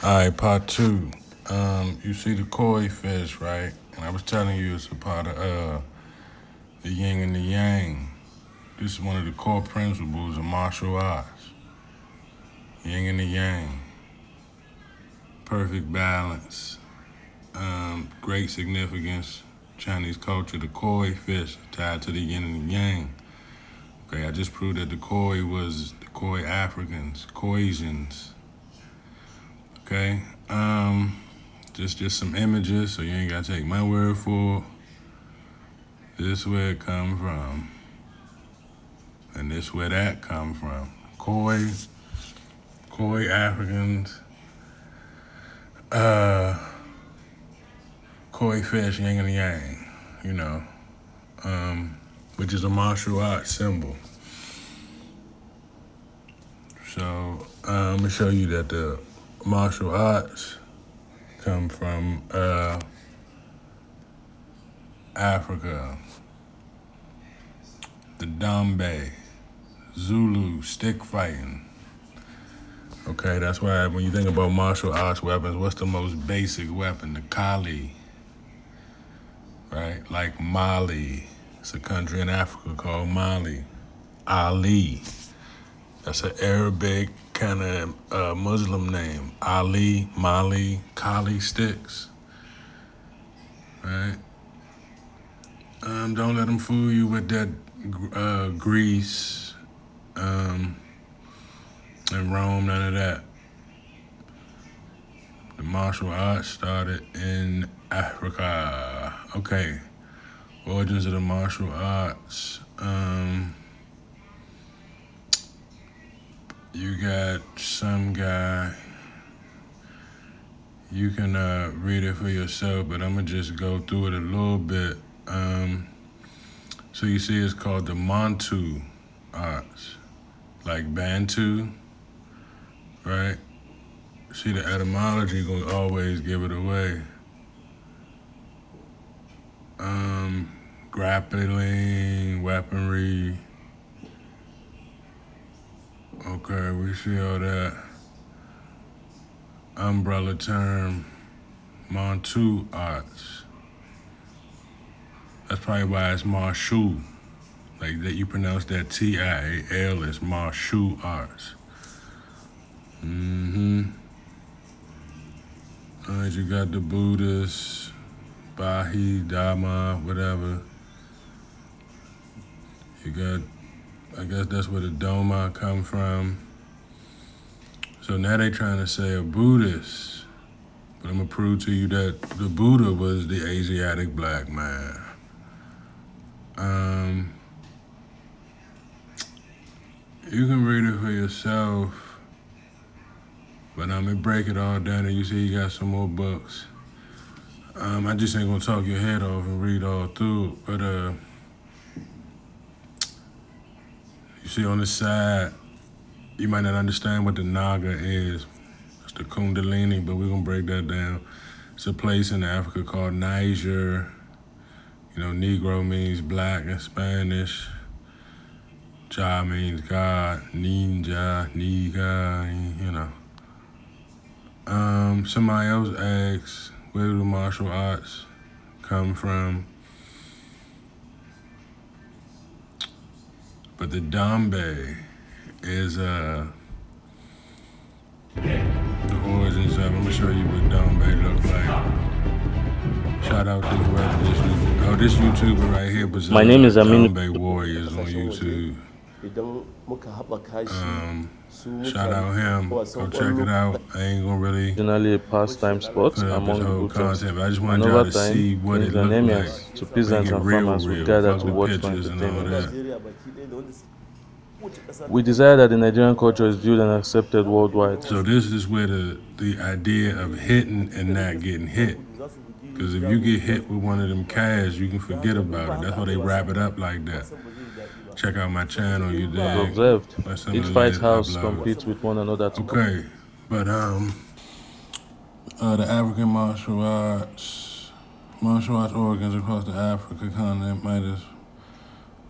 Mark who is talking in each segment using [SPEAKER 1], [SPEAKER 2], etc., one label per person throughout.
[SPEAKER 1] All right, part two. You see the koi fish, right? And I was telling you it's a part of the yin and the yang. This is one of the core principles of martial arts. Yin and the yang. Perfect balance. Great significance. Chinese culture, the koi fish tied to the yin and the yang. Okay, I just proved that the koi was the koi Africans, Koisians. Okay, just some images, so you ain't gotta take my word for it. This where it come from, and this where that come from. Koi Africans, koi fish, yin and yang. You know, which is a martial arts symbol. So I'm gonna show you that the martial arts come from Africa. The Dambe, Zulu, stick fighting. Okay, that's why when you think about martial arts weapons, what's the most basic weapon? The Kali, right? Like Mali. It's a country in Africa called Mali. Ali. That's an Arabic kind of Muslim name. Ali, Mali, Kali sticks. Right? Don't let them fool you with that Greece and Rome, none of that. The martial arts started in Africa. Okay, origins of the martial arts. You got some guy. You can read it for yourself, but I'm gonna just go through it a little bit. So you see, it's called the Montu arts, like Bantu, right? See, the etymology gonna always give it away. Grappling, weaponry. Okay, we see all that. Umbrella term, Montu arts. That's probably why it's Marshu. Like that, you pronounce that T-I-A-L as Marshu arts. Alright, you got the Buddhists, Bahi, Dharma, whatever. You got, I guess that's where the Doma come from. So now they trying to say a Buddhist, but I'm gonna prove to you that the Buddha was the Asiatic black man. You can read it for yourself, but I'm gonna break it all down, and you see you got some more books. I just ain't gonna talk your head off and read all through it, but you see on the side, you might not understand what the Naga is. It's the Kundalini, but we're gonna break that down. It's a place in Africa called Niger. You know, Negro means black in Spanish. Ja means God, Ninja, Niga, you know. Somebody else asks, where do the martial arts come from? But the Dambe is the origins of it. I'm gonna show you what Dambe look like. Shout out to whoever this YouTuber right here was
[SPEAKER 2] My name is Amin.
[SPEAKER 1] Dambe Warriors on YouTube. Shout out him. Go check it out. I ain't gonna really
[SPEAKER 2] Originally a pastime sport
[SPEAKER 1] put up
[SPEAKER 2] among
[SPEAKER 1] this
[SPEAKER 2] the
[SPEAKER 1] whole
[SPEAKER 2] Buddhists,
[SPEAKER 1] content, but I just
[SPEAKER 2] and
[SPEAKER 1] wanted y'all
[SPEAKER 2] over
[SPEAKER 1] to
[SPEAKER 2] time,
[SPEAKER 1] see what it looked
[SPEAKER 2] Ghanaians
[SPEAKER 1] like.
[SPEAKER 2] to peasants
[SPEAKER 1] Make it
[SPEAKER 2] and
[SPEAKER 1] real,
[SPEAKER 2] farmers would
[SPEAKER 1] real.
[SPEAKER 2] gather
[SPEAKER 1] Fuck
[SPEAKER 2] to
[SPEAKER 1] with
[SPEAKER 2] watch for
[SPEAKER 1] pictures and all
[SPEAKER 2] entertainment.
[SPEAKER 1] that.
[SPEAKER 2] We desire that the Nigerian culture is viewed and accepted worldwide.
[SPEAKER 1] So this is where the idea of hitting and not getting hit. Because if you get hit with one of them calves, you can forget about it. That's why they wrap it up like that. Check out my channel, you
[SPEAKER 2] As
[SPEAKER 1] dig?
[SPEAKER 2] observed,
[SPEAKER 1] That's some of
[SPEAKER 2] each
[SPEAKER 1] the
[SPEAKER 2] fight
[SPEAKER 1] latest
[SPEAKER 2] house
[SPEAKER 1] uploads.
[SPEAKER 2] competes with one another to
[SPEAKER 1] Okay, but the African martial arts organs across the Africa continent might as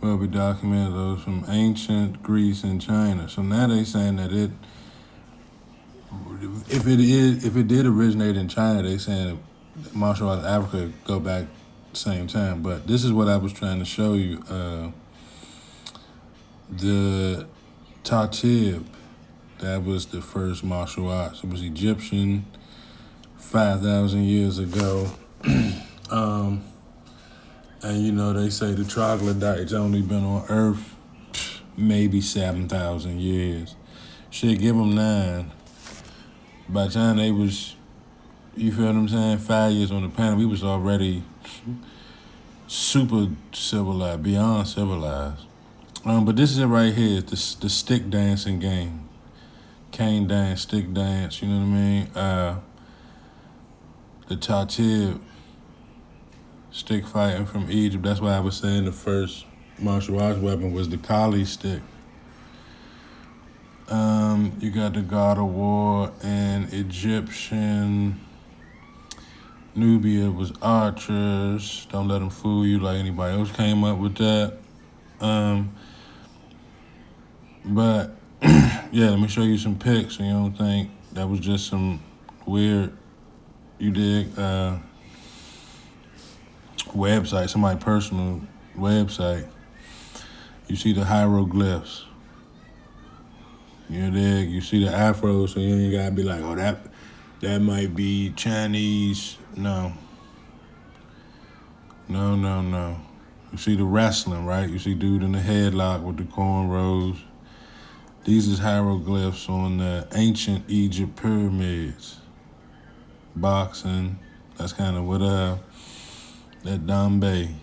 [SPEAKER 1] well be documented those from ancient Greece and China. So now they saying that if it did originate in China, they saying martial arts in Africa go back same time. But this is what I was trying to show you. The Tatib, that was the first martial arts. It was Egyptian, 5,000 years ago. And you know, they say the troglodytes only been on Earth maybe 7,000 years. Shit, give them 9. By the time they was, you feel what I'm saying, 5 years on the planet, we was already super civilized, beyond civilized. But this is it right here, the stick dancing game. Cane dance, stick dance, you know what I mean? The Tatib, stick fighting from Egypt. That's why I was saying the first martial arts weapon was the Kali stick. You got the God of War and Egyptian. Nubia was archers. Don't let them fool you like anybody else came up with that. But yeah, let me show you some pics so you don't think that was just some weird, you dig, website, somebody's personal website. You see the hieroglyphs. You dig? You see the afro, so you ain't gotta be like, oh, that might be Chinese. No. You see the wrestling, right? You see dude in the headlock with the cornrows. These is hieroglyphs on the ancient Egypt pyramids. Boxing, that's kind of what that Dambe,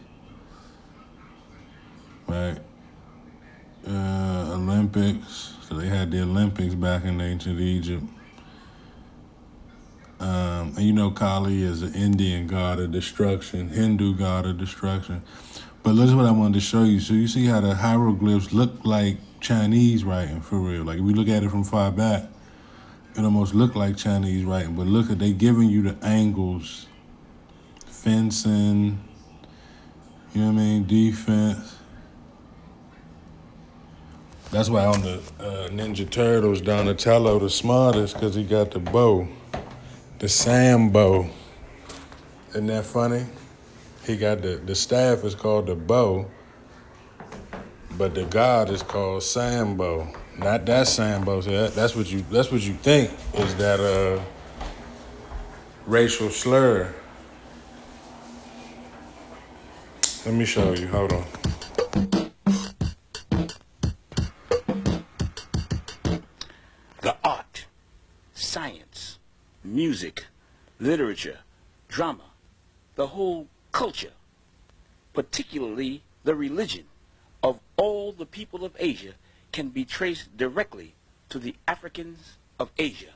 [SPEAKER 1] right? Olympics, so they had the Olympics back in ancient Egypt. And you know Kali is an Indian god of destruction, Hindu god of destruction. But listen what I wanted to show you. So you see how the hieroglyphs look like Chinese writing, for real. Like if we look at it from far back, it almost look like Chinese writing. But look at, they giving you the angles, fencing, you know what I mean, defense. That's why on the Ninja Turtles, Donatello the smartest, because he got the bow, the Sambho. Isn't that funny? He got the staff is called the bow, but the god is called Sambho. Not that Sambho. So that's what you think is that racial slur. Let me show you. Hold on.
[SPEAKER 3] The art, science, music, literature, drama, the whole culture, particularly the religion of all the people of Asia can be traced directly to the Africans of Asia.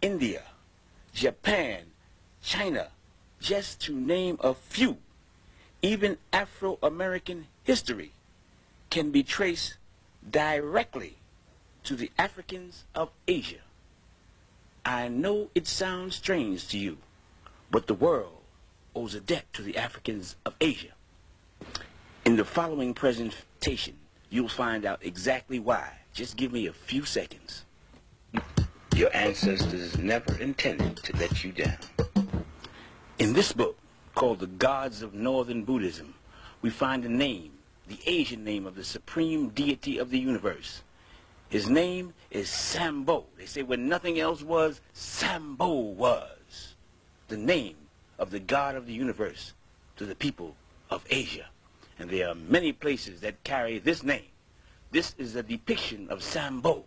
[SPEAKER 3] India, Japan, China, just to name a few. Even Afro-American history can be traced directly to the Africans of Asia. I know it sounds strange to you, but the world owes a debt to the Africans of Asia. In the following presentation, you'll find out exactly why. Just give me a few seconds. Your ancestors never intended to let you down. In this book, called The Gods of Northern Buddhism, we find a name, the Asian name of the supreme deity of the universe. His name is Sambho. They say when nothing else was, Sambho was the name of the God of the universe to the people of Asia. And there are many places that carry this name. This is a depiction of Sambho.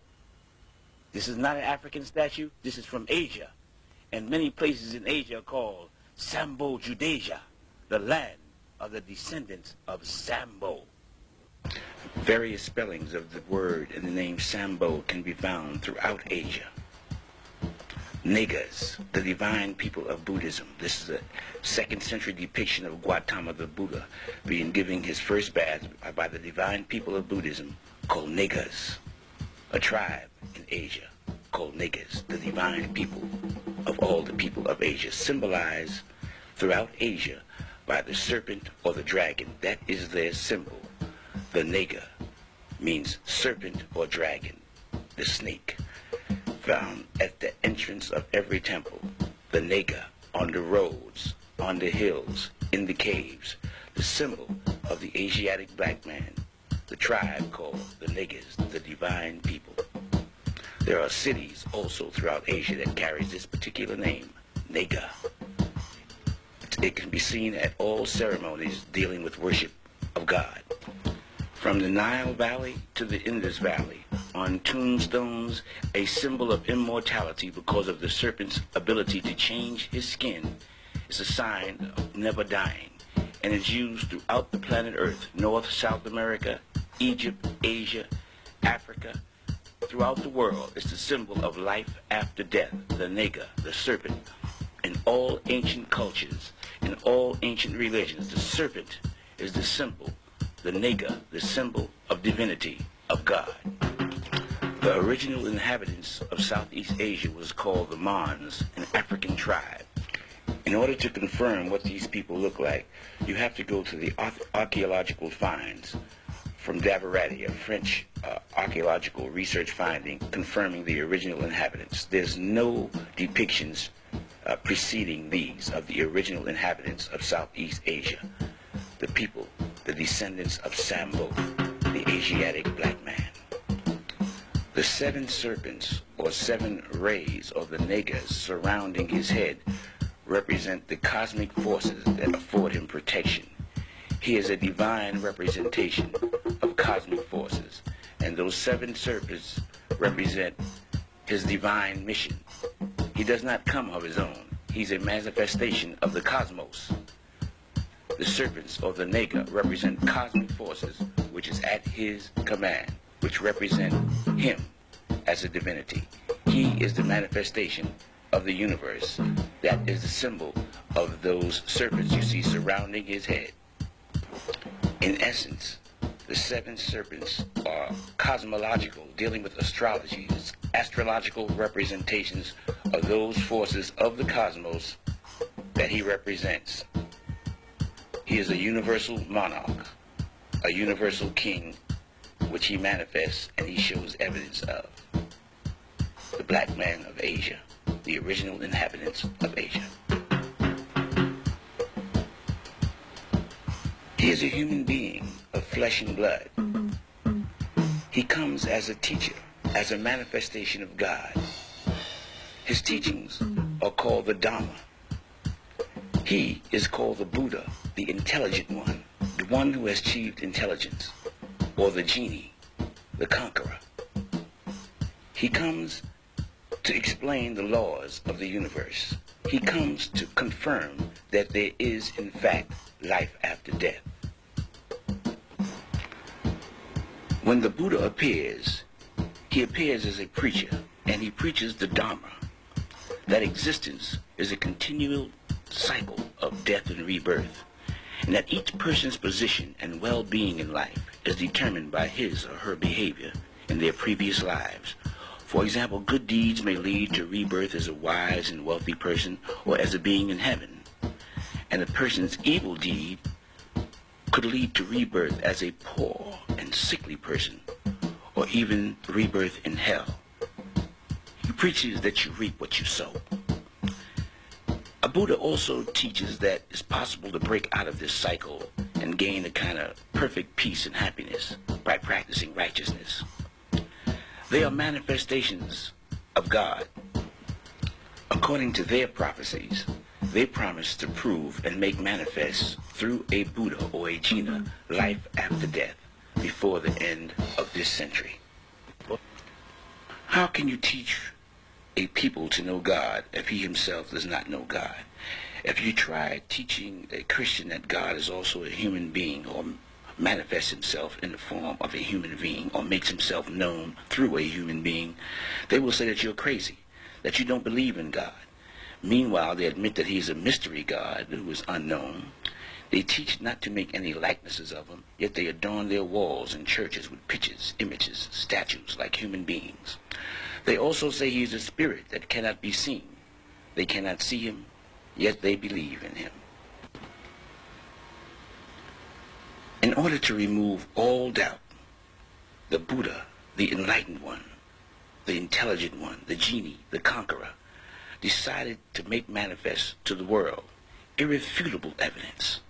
[SPEAKER 3] This is not an African statue. This is from Asia. And many places in Asia are called Sambho Judasia, the land of the descendants of Sambho. Various spellings of the word and the name Sambho can be found throughout Asia. Nagas, the divine people of Buddhism. This is a 2nd century depiction of Gautama the Buddha being given his first bath by the divine people of Buddhism called Nagas, a tribe in Asia called Nagas, the divine people of all the people of Asia, symbolized throughout Asia by the serpent or the dragon. That is their symbol. The Naga means serpent or dragon, the snake. found at the entrance of every temple, the Naga, on the roads, on the hills, in the caves, the symbol of the Asiatic black man, the tribe called the Nagas, the divine people. There are cities also throughout Asia that carries this particular name, Naga. It can be seen at all ceremonies dealing with worship of God. From the Nile Valley to the Indus Valley, on tombstones, a symbol of immortality because of the serpent's ability to change his skin is a sign of never dying, and is used throughout the planet Earth, North, South America, Egypt, Asia, Africa, throughout the world. It's the symbol of life after death, the Naga, the serpent. In all ancient cultures, in all ancient religions, the serpent is the symbol, the Naga, the symbol of divinity, of God. The original inhabitants of Southeast Asia was called the Mons, an African tribe. In order to confirm what these people look like, you have to go to the archaeological finds from Davarati, a French archaeological research finding confirming the original inhabitants. There's no depictions preceding these of the original inhabitants of Southeast Asia, the people, the descendants of Sambho, the Asiatic black man. The 7 serpents, or 7 rays of the Nagas surrounding his head, represent the cosmic forces that afford him protection. He is a divine representation of cosmic forces, and those 7 serpents represent his divine mission. He does not come of his own. He's a manifestation of the cosmos. The serpents, or the Naga, represent cosmic forces which is at his command, which represent him as a divinity. He is the manifestation of the universe. That is the symbol of those serpents you see surrounding his head. In essence, the 7 serpents are cosmological, dealing with astrology, astrological representations of those forces of the cosmos that he represents. He is a universal monarch, a universal king, which he manifests and he shows evidence of. The black man of Asia, the original inhabitants of Asia. He is a human being of flesh and blood. He comes as a teacher, as a manifestation of God. His teachings are called the Dhamma. He is called the Buddha, the intelligent one, the one who has achieved intelligence, or the genie, the conqueror. He comes to explain the laws of the universe. He comes to confirm that there is, in fact, life after death. When the Buddha appears, he appears as a preacher, and he preaches the Dhamma, that existence is a continual cycle of death and rebirth, and that each person's position and well-being in life is determined by his or her behavior in their previous lives. For example, good deeds may lead to rebirth as a wise and wealthy person or as a being in heaven, and a person's evil deed could lead to rebirth as a poor and sickly person, or even rebirth in hell. He preaches that you reap what you sow. A Buddha also teaches that it's possible to break out of this cycle and gain a kind of perfect peace and happiness by practicing righteousness. They are manifestations of God. According to their prophecies, they promise to prove and make manifest through a Buddha or a Jina life after death before the end of this century. How can you teach a people to know God if he himself does not know God? If you try teaching a Christian that God is also a human being, or manifests himself in the form of a human being, or makes himself known through a human being, they will say that you're crazy, that you don't believe in God. Meanwhile, they admit that he is a mystery God who is unknown. They teach not to make any likenesses of him, yet they adorn their walls and churches with pictures, images, statues like human beings. They also say he is a spirit that cannot be seen. They cannot see him, yet they believe in him. In order to remove all doubt, the Buddha, the enlightened one, the intelligent one, the genie, the conqueror, decided to make manifest to the world irrefutable evidence.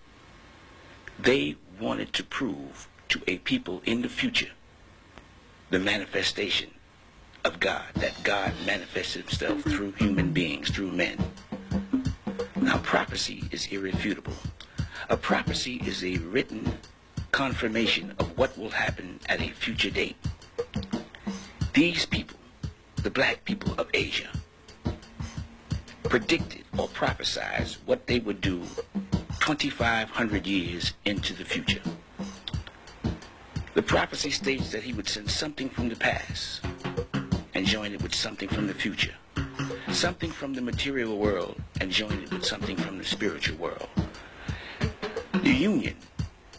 [SPEAKER 3] They wanted to prove to a people in the future the manifestation of God, that God manifests himself through human beings, through men. Now, prophecy is irrefutable. A prophecy is a written confirmation of what will happen at a future date. These people, the black people of Asia, predicted or prophesied what they would do 2,500 years into the future. The prophecy states that he would send something from the past and join it with something from the future, something from the material world and join it with something from the spiritual world. The union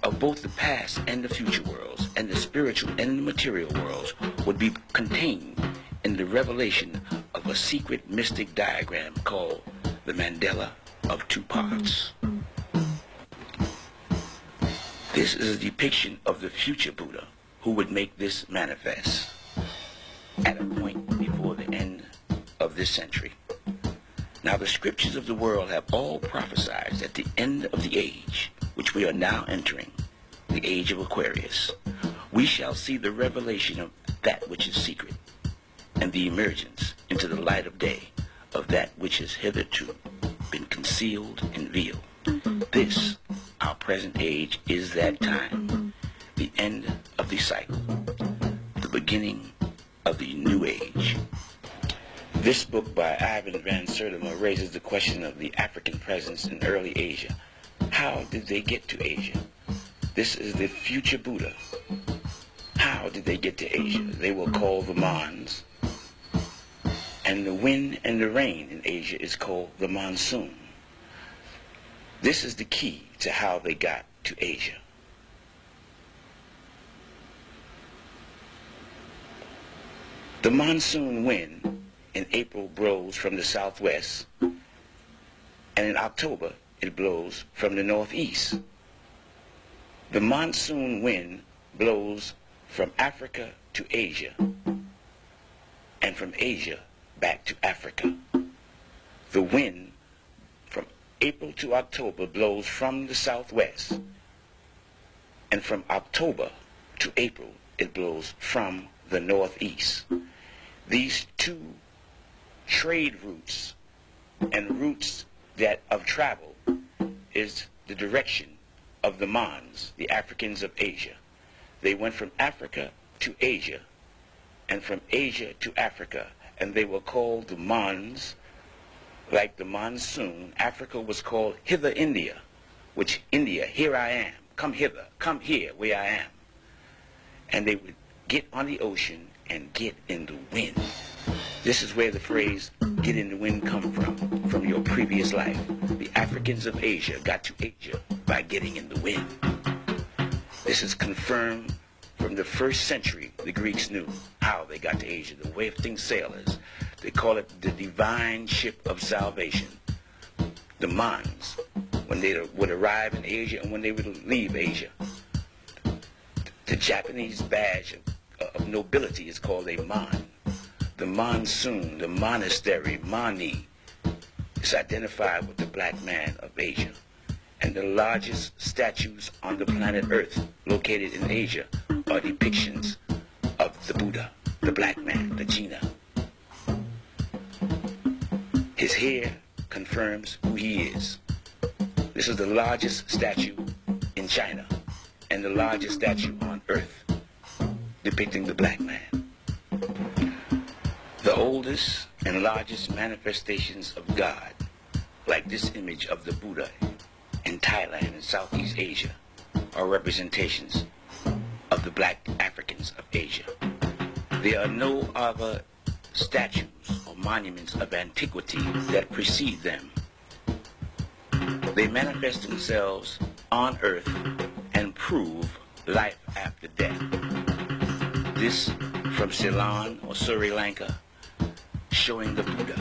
[SPEAKER 3] of both the past and the future worlds and the spiritual and the material worlds would be contained in the revelation of a secret mystic diagram called the Mandela of two parts. This is a depiction of the future Buddha who would make this manifest at a point before the end of this century. Now, the scriptures of the world have all prophesied at the end of the age, which we are now entering, the age of Aquarius, we shall see the revelation of that which is secret and the emergence into the light of day of that which has hitherto been concealed and veiled. This, our present age, is that time, the end of the cycle, the beginning of the new age. This book by Ivan van Sertima raises the question of the African presence in early Asia. How did they get to Asia? This is the future Buddha. How did they get to Asia? They were called the Mons. And the wind and the rain in Asia is called the monsoon. This is the key to how they got to Asia. The monsoon wind in April blows from the southwest, and in October it blows from the northeast. The monsoon wind blows from Africa to Asia, and from Asia back to Africa. The wind from April to October blows from the southwest, and from October to April it blows from the northeast. These two trade routes and routes that of travel is the direction of the Mons, the Africans of Asia. They went from Africa to Asia and from Asia to Africa, and they were called the Mons. Like the monsoon, Africa was called Hither India, which India, here I am, come hither, come here where I am. And they would get on the ocean and get in the wind. This is where the phrase get in the wind come from your previous life. The Africans of Asia got to Asia by getting in the wind. This is confirmed from the first century. The Greeks knew how they got to Asia. The way of things sailors, they call it the divine ship of salvation. The Mons, when they would arrive in Asia and when they would leave Asia. The Japanese badge of nobility is called a Mon. The monsoon, the monastery, Mani, is identified with the black man of Asia. And the largest statues on the planet Earth located in Asia are depictions of the Buddha, the black man, the Jinnah. His hair confirms who he is. This is the largest statue in China and the largest statue on Earth depicting the black man. The oldest and largest manifestations of God, like this image of the Buddha in Thailand and Southeast Asia, are representations of the black Africans of Asia. There are no other statues or monuments of antiquity that precede them. They manifest themselves on earth and prove life after death. This from Ceylon or Sri Lanka, showing the Buddha,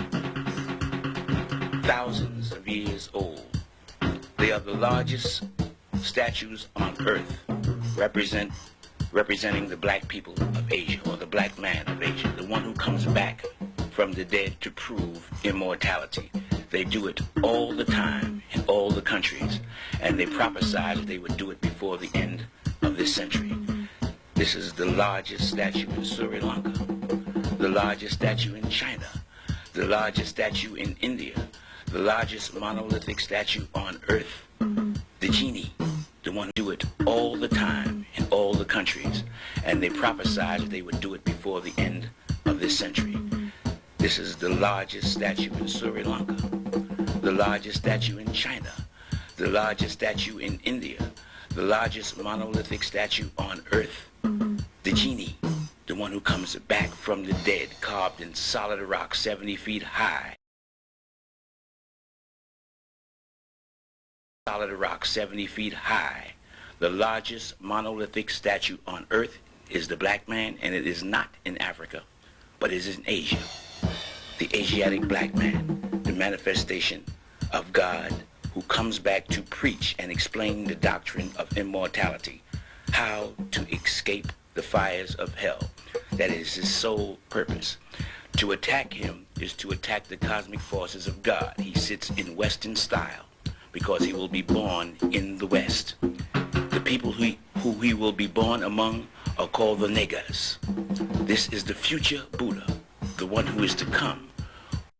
[SPEAKER 3] thousands of years old. They are the largest statues on earth, represent representing the black people of Asia, or the black man of Asia, the one who comes back from the dead to prove immortality. They do it all the time in all the countries, and they prophesied that they would do it before the end of this century. This is the largest statue in Sri Lanka, the largest statue in China, the largest statue in India, the largest monolithic statue on earth, the genie, the one who do it all the time in all the countries, and they prophesied that they would do it before the end of this century. This is the largest statue in Sri Lanka, the largest statue in China, the largest statue in India, the largest monolithic statue on earth, the genie, the one who comes back from the dead, carved in solid rock 70 feet high. Solid rock 70 feet high. The largest monolithic statue on earth is the black man, and it is not in Africa, but it is in Asia. The Asiatic black man, the manifestation of God who comes back to preach and explain the doctrine of immortality, how to escape the fires of hell. That is his sole purpose. To attack him is to attack the cosmic forces of God. He sits in Western style because he will be born in the West. The people who he will be born among are called the Nagas. This is the future Buddha, the one who is to come.